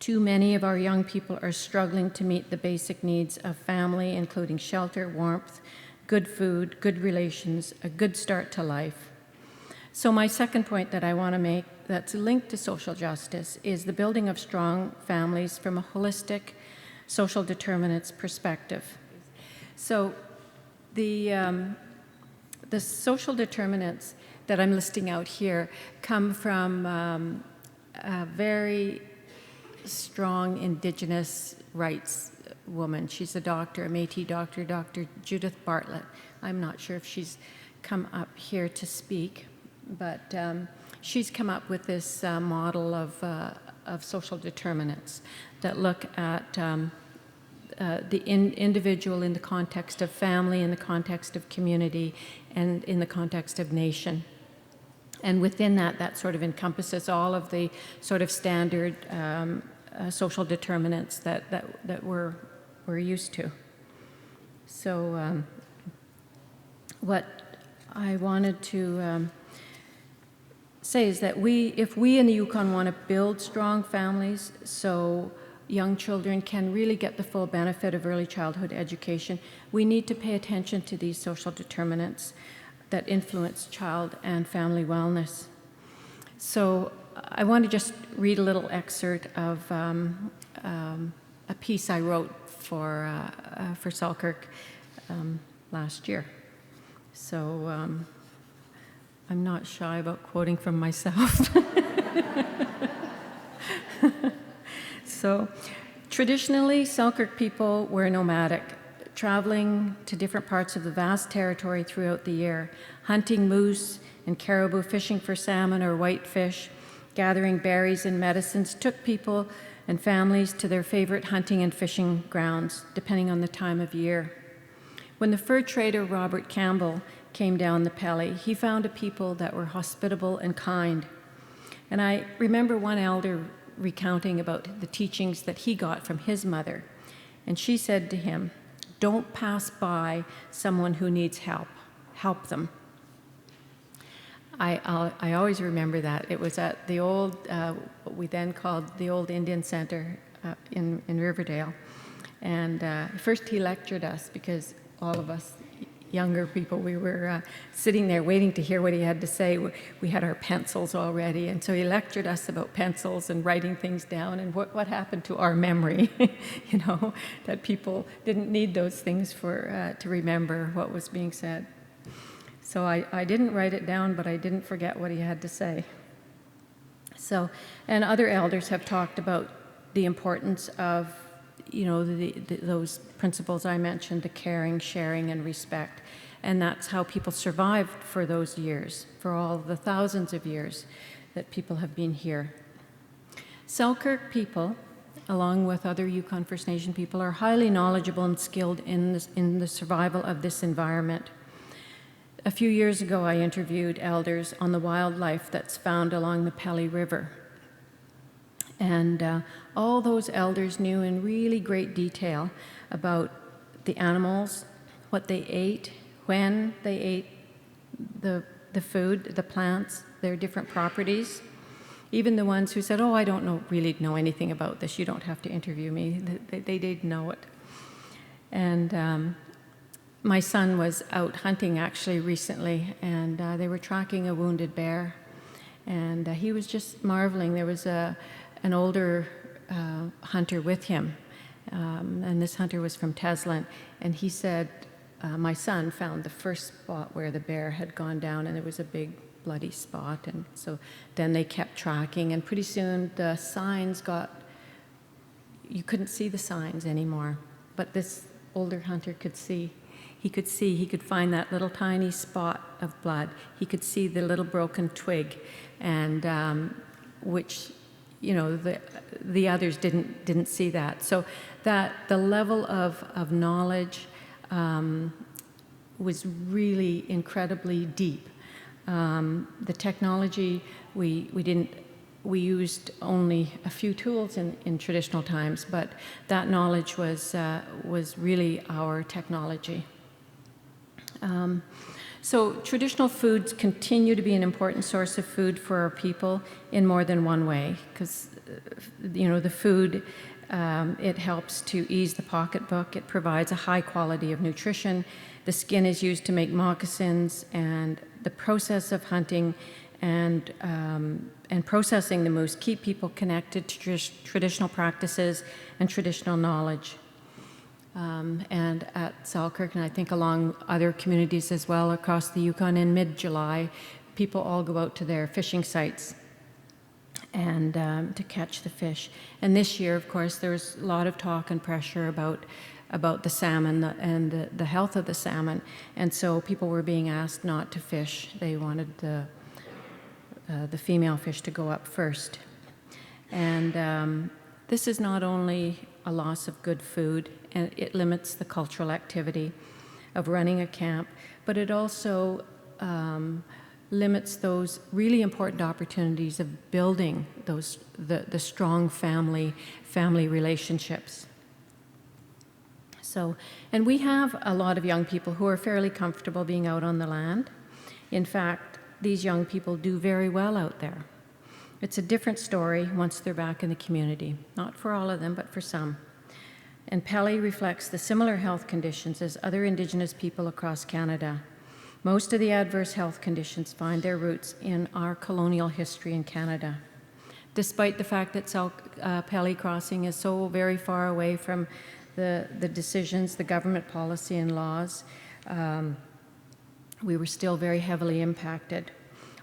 Too many of our young people are struggling to meet the basic needs of family, including shelter, warmth, good food, good relations, a good start to life. So my second point that I want to make that's linked to social justice is the building of strong families from a holistic social determinants perspective. So the social determinants that I'm listing out here come from a very strong Indigenous rights woman. She's a doctor, a Métis doctor, Dr. Judith Bartlett. I'm not sure if she's come up here to speak, but she's come up with this model of social determinants that look at the individual in the context of family, in the context of community, and in the context of nation. And within that, that sort of encompasses all of the sort of standard social determinants that we're used to. So what I wanted to say is that if we in the Yukon want to build strong families so young children can really get the full benefit of early childhood education, we need to pay attention to these social determinants that influence child and family wellness. So I want to just read a little excerpt of a piece I wrote for Selkirk last year. So I'm not shy about quoting from myself. So traditionally, Selkirk people were nomadic, traveling to different parts of the vast territory throughout the year, hunting moose and caribou, fishing for salmon or whitefish, gathering berries and medicines, took people and families to their favorite hunting and fishing grounds, depending on the time of year. When the fur trader Robert Campbell came down the Pelly, he found a people that were hospitable and kind. And I remember one elder recounting about the teachings that he got from his mother. And she said to him, "Don't pass by someone who needs help. Help them." I always remember that. It was at the old, what we then called the old Indian Center in Riverdale. And first he lectured us because all of us younger people, we were sitting there waiting to hear what he had to say. We had our pencils already, and so he lectured us about pencils and writing things down and what happened to our memory, you know, that people didn't need those things to remember what was being said. So I didn't write it down, but I didn't forget what he had to say. So, and other elders have talked about the importance of, you know, those principles I mentioned, the caring, sharing, and respect. And that's how people survived for those years, for all the thousands of years that people have been here. Selkirk people, along with other Yukon First Nation people, are highly knowledgeable and skilled in the survival of this environment. A few years ago, I interviewed elders on the wildlife that's found along the Pelly River. And all those elders knew in really great detail about the animals, what they ate, when they ate the food, the plants, their different properties. Even the ones who said, "Oh, I don't really know anything about this, you don't have to interview me," they did know it. And my son was out hunting actually recently, and they were tracking a wounded bear. And he was just marveling. There was an older hunter with him, and this hunter was from Teslin, and he said, my son found the first spot where the bear had gone down, and it was a big bloody spot. And so then they kept tracking, and pretty soon the signs you couldn't see the signs anymore, but this older hunter could see. He could find that little tiny spot of blood. He could see the little broken twig, and which, you know, the others didn't see that. So that the level of knowledge was really incredibly deep. The technology, we used only a few tools in traditional times, but that knowledge was really our technology. So traditional foods continue to be an important source of food for our people in more than one way, because the food, it helps to ease the pocketbook. It provides a high quality of nutrition. The skin is used to make moccasins, and the process of hunting and processing the moose keep people connected to traditional practices and traditional knowledge. And at Selkirk, and I think along other communities as well across the Yukon, in mid-July, people all go out to their fishing sites and to catch the fish. And this year, of course, there was a lot of talk and pressure about the salmon and the health of the salmon. And so people were being asked not to fish. They wanted the female fish to go up first. And this is not only a loss of good food, and it limits the cultural activity of running a camp, but it also limits those really important opportunities of building the strong family relationships. So, and we have a lot of young people who are fairly comfortable being out on the land. In fact, these young people do very well out there. It's a different story once they're back in the community. Not for all of them, but for some. And Pelly reflects the similar health conditions as other Indigenous people across Canada. Most of the adverse health conditions find their roots in our colonial history in Canada. Despite the fact that Pelly Crossing is so very far away from the decisions, the government policy and laws, we were still very heavily impacted.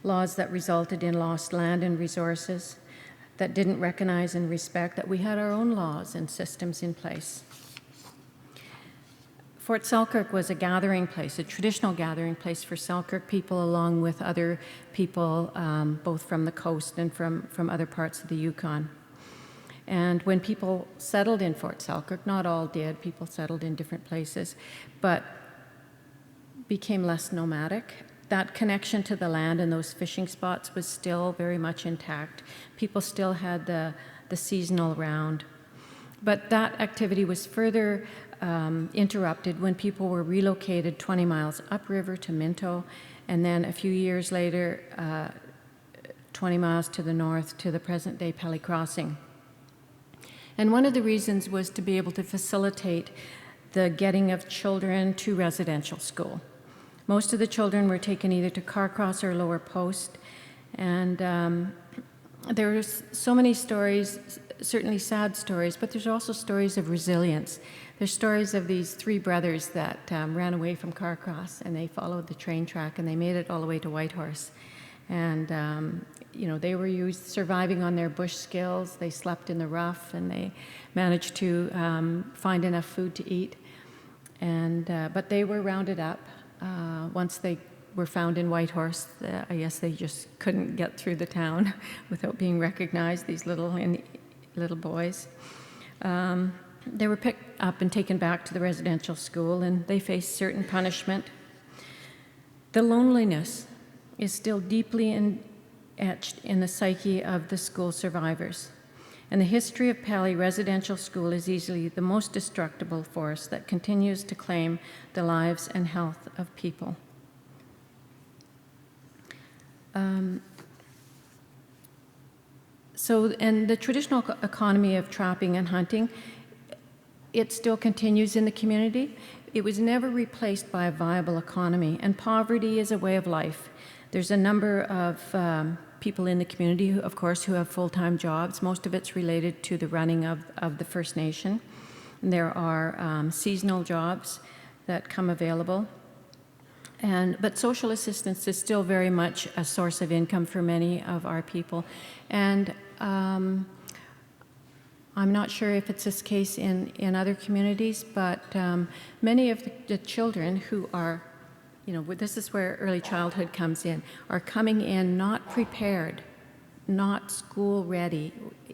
Laws that resulted in lost land and resources, that didn't recognize and respect that we had our own laws and systems in place. Fort Selkirk was a gathering place, a traditional gathering place for Selkirk people, along with other people, both from the coast and from other parts of the Yukon. And when people settled in Fort Selkirk, not all did, people settled in different places, but became less nomadic. That connection to the land and those fishing spots was still very much intact. People still had the seasonal round. But that activity was further interrupted when people were relocated 20 miles upriver to Minto, and then a few years later, 20 miles to the north to the present-day Pelly Crossing. And one of the reasons was to be able to facilitate the getting of children to residential school. Most of the children were taken either to Carcross or Lower Post, and there were so many stories, certainly sad stories, but there's also stories of resilience. There's stories of these three brothers that ran away from Carcross, and they followed the train track, and they made it all the way to Whitehorse. And they were surviving on their bush skills. They slept in the rough, and they managed to find enough food to eat. And but they were rounded up. Once they were found in Whitehorse, I guess they just couldn't get through the town without being recognized, these little boys. They were picked up and taken back to the residential school, and they faced certain punishment. The loneliness is still deeply etched in the psyche of the school survivors. And the history of Pelly Residential School is easily the most destructible force that continues to claim the lives and health of people. And the traditional economy of trapping and hunting, it still continues in the community. It was never replaced by a viable economy, and poverty is a way of life. There's a number of people in the community, of course, who have full-time jobs. Most of it's related to the running of the First Nation. And there are seasonal jobs that come available. But social assistance is still very much a source of income for many of our people. And I'm not sure if it's this case in other communities, but many of the children who are, this is where early childhood comes in, are coming in not prepared, not school ready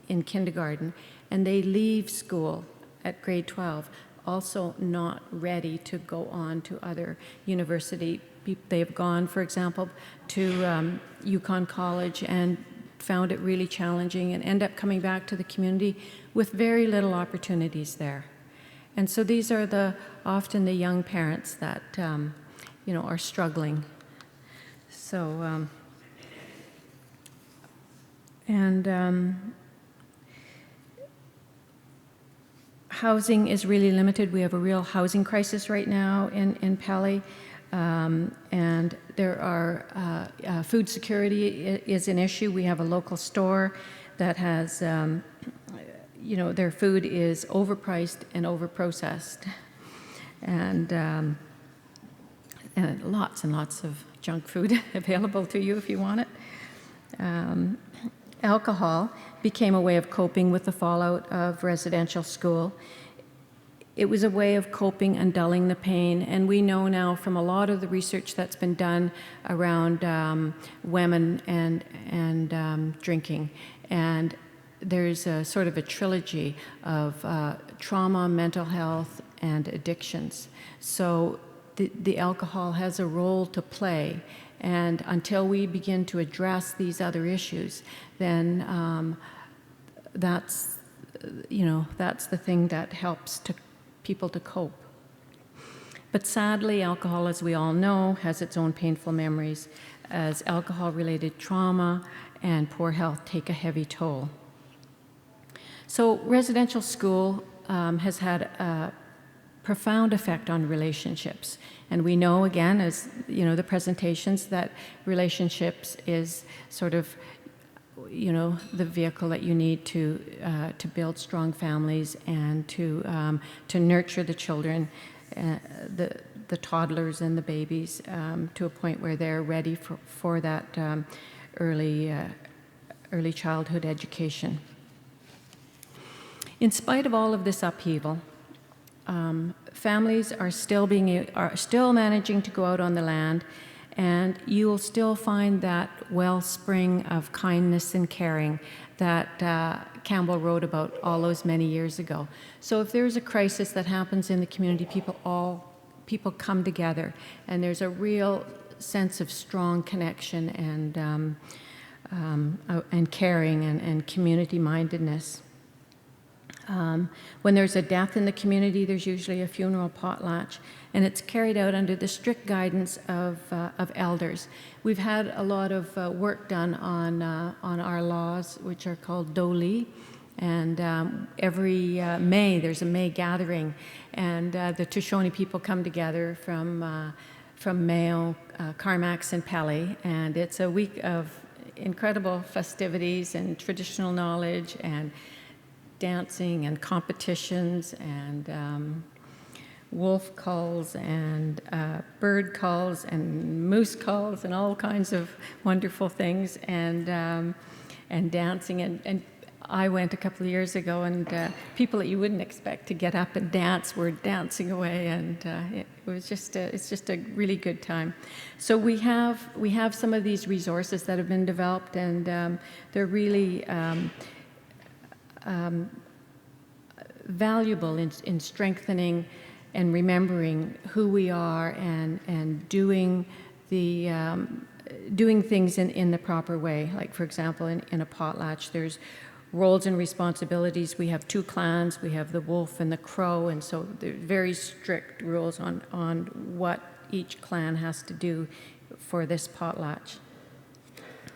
in kindergarten, and they leave school at grade 12, also not ready to go on to other university. They've gone, for example, to Yukon College and found it really challenging and end up coming back to the community with very little opportunities there. And so these are often the young parents that are struggling. So, Housing is really limited. We have a real housing crisis right now in Pelly. And there are food security is an issue. We have a local store that has, their food is overpriced and overprocessed, and lots and lots of junk food available to you if you want it. Alcohol became a way of coping with the fallout of residential school. It was a way of coping and dulling the pain, and we know now from a lot of the research that's been done around women and drinking, and there's a sort of a trilogy of trauma, mental health, and addictions. So the alcohol has a role to play, and until we begin to address these other issues, then that's the thing that helps people to cope. But sadly, alcohol, as we all know, has its own painful memories, as alcohol-related trauma and poor health take a heavy toll. So residential school has had a profound effect on relationships. And we know, again, as the presentations, that relationships is sort of the vehicle that you need to build strong families and to nurture the children, the toddlers and the babies to a point where they're ready for that early childhood education. In spite of all of this upheaval, families are still managing to go out on the land, and you will still find that wellspring of kindness and caring that Campbell wrote about all those many years ago. So if there's a crisis that happens in the community, people come together, and there's a real sense of strong connection and caring and community mindedness. When there's a death in the community, there's usually a funeral potlatch, and it's carried out under the strict guidance of elders. We've had a lot of work done on our laws, which are called Doli, and every May there's a May gathering, and the Tushone people come together from Mayo, Carmacks, and Pelly, and it's a week of incredible festivities and traditional knowledge and dancing and competitions and wolf calls and bird calls and moose calls and all kinds of wonderful things, and dancing. And I went a couple of years ago, and people that you wouldn't expect to get up and dance were dancing away, and it's just a really good time. So we have some of these resources that have been developed, and they're really valuable in strengthening and remembering who we are and doing things in the proper way. Like, for example, in a potlatch, there's roles and responsibilities. We have two clans. We have the wolf and the crow, and so there's very strict rules on what each clan has to do for this potlatch.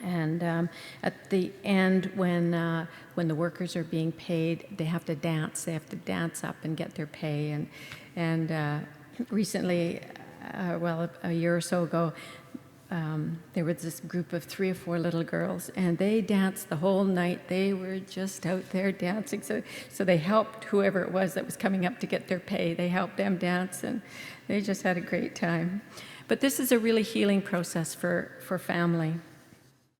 And at the end, when the workers are being paid, they have to dance. They have to dance up and get their pay. And recently, a year or so ago, there was this group of 3 or 4 little girls, and they danced the whole night. They were just out there dancing. So they helped whoever it was that was coming up to get their pay. They helped them dance, and they just had a great time. But this is a really healing process for family.